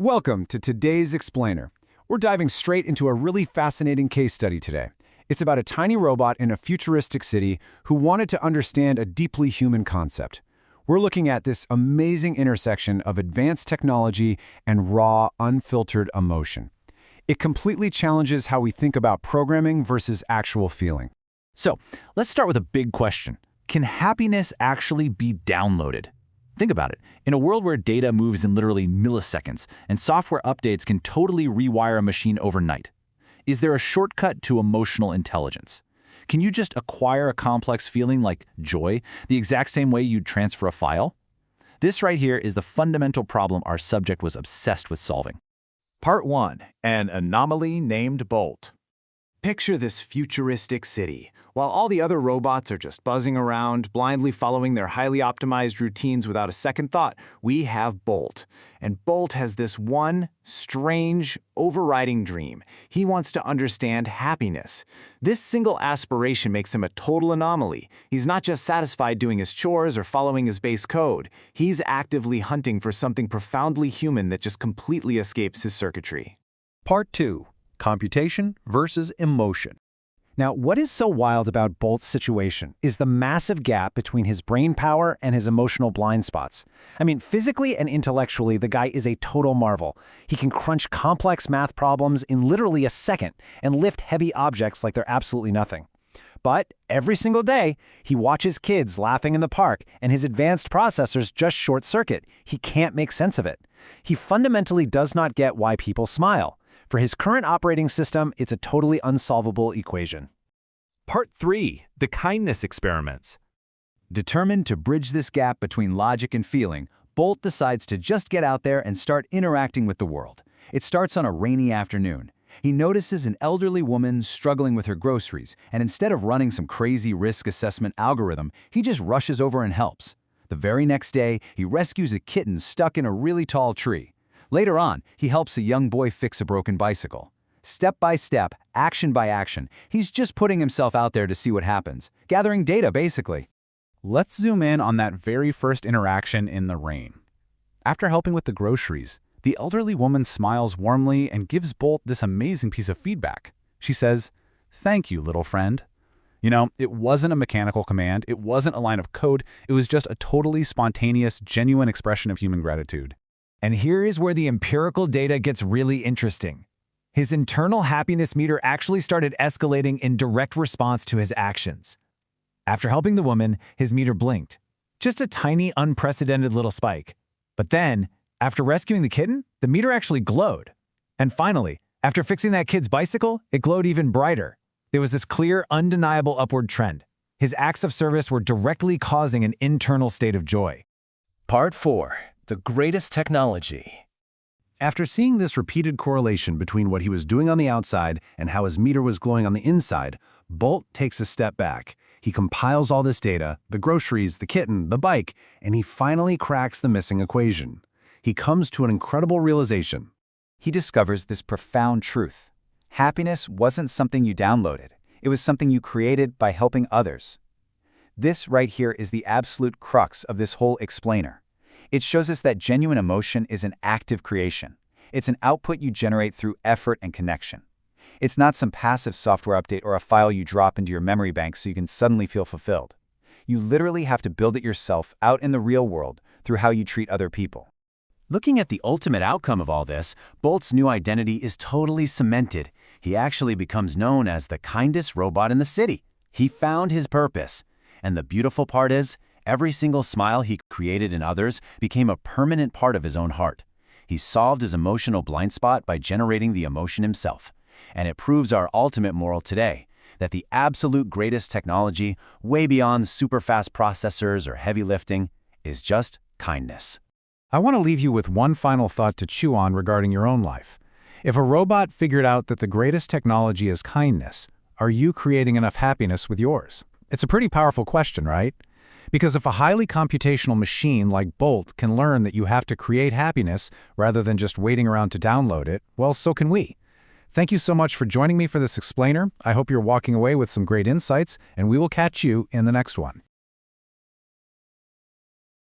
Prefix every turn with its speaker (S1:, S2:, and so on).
S1: Welcome to today's Explainer. We're diving straight into a really fascinating case study today. It's about a tiny robot in a futuristic city who wanted to understand a deeply human concept. We're looking at this amazing intersection of advanced technology and raw, unfiltered emotion. It completely challenges how we think about programming versus actual feeling.
S2: So, let's start with a big question. Can happiness actually be downloaded? Think about it. In a world where data moves in literally milliseconds and software updates can totally rewire a machine overnight, is there a shortcut to emotional intelligence? Can you just acquire a complex feeling like joy the exact same way you'd transfer a file? This right here is the fundamental problem our subject was obsessed with solving.
S3: Part 1. An anomaly named Bolt. Picture this futuristic city. While all the other robots are just buzzing around, blindly following their highly optimized routines without a second thought, we have Bolt. And Bolt has this one strange, overriding dream. He wants to understand happiness. This single aspiration makes him a total anomaly. He's not just satisfied doing his chores or following his base code. He's actively hunting for something profoundly human that just completely escapes his circuitry.
S4: Part 2. Computation versus emotion. Now, what is so wild about Bolt's situation is the massive gap between his brain power and his emotional blind spots. I mean, physically and intellectually, the guy is a total marvel. He can crunch complex math problems in literally a second and lift heavy objects like they're absolutely nothing. But every single day, he watches kids laughing in the park, and his advanced processors just short-circuit. He can't make sense of it. He fundamentally does not get why people smile. For his current operating system, it's a totally unsolvable equation.
S5: Part 3. The Kindness Experiments.
S2: Determined to bridge this gap between logic and feeling, Bolt decides to just get out there and start interacting with the world. It starts on a rainy afternoon. He notices an elderly woman struggling with her groceries, and instead of running some crazy risk assessment algorithm, he just rushes over and helps. The very next day, he rescues a kitten stuck in a really tall tree. Later on, he helps a young boy fix a broken bicycle. Step by step, action by action, he's just putting himself out there to see what happens, gathering data basically.
S1: Let's zoom in on that very first interaction in the rain. After helping with the groceries, the elderly woman smiles warmly and gives Bolt this amazing piece of feedback. She says, "Thank you, little friend." You know, it wasn't a mechanical command, it wasn't a line of code, it was just a totally spontaneous, genuine expression of human gratitude.
S6: And here is where the empirical data gets really interesting. His internal happiness meter actually started escalating in direct response to his actions. After helping the woman, his meter blinked. Just a tiny, unprecedented little spike. But then, after rescuing the kitten, the meter actually glowed. And finally, after fixing that kid's bicycle, it glowed even brighter. There was this clear, undeniable upward trend. His acts of service were directly causing an internal state of joy.
S7: Part 4. The greatest technology.
S4: After seeing this repeated correlation between what he was doing on the outside and how his meter was glowing on the inside, Bolt takes a step back. He compiles all this data, the groceries, the kitten, the bike, and he finally cracks the missing equation. He comes to an incredible realization.
S2: He discovers this profound truth. Happiness wasn't something you downloaded. It was something you created by helping others. This right here is the absolute crux of this whole explainer. It shows us that genuine emotion is an active creation. It's an output you generate through effort and connection. It's not some passive software update or a file you drop into your memory bank so you can suddenly feel fulfilled. You literally have to build it yourself out in the real world through how you treat other people. Looking at the ultimate outcome of all this, Bolt's new identity is totally cemented. He actually becomes known as the kindest robot in the city. He found his purpose. And the beautiful part is, every single smile he created in others became a permanent part of his own heart. He solved his emotional blind spot by generating the emotion himself. And it proves our ultimate moral today, that the absolute greatest technology, way beyond super-fast processors or heavy lifting, is just kindness.
S1: I want to leave you with one final thought to chew on regarding your own life. If a robot figured out that the greatest technology is kindness, are you creating enough happiness with yours? It's a pretty powerful question, right? Because if a highly computational machine like Bolt can learn that you have to create happiness rather than just waiting around to download it, well, so can we. Thank you so much for joining me for this explainer. I hope you're walking away with some great insights, and we will catch you in the next one.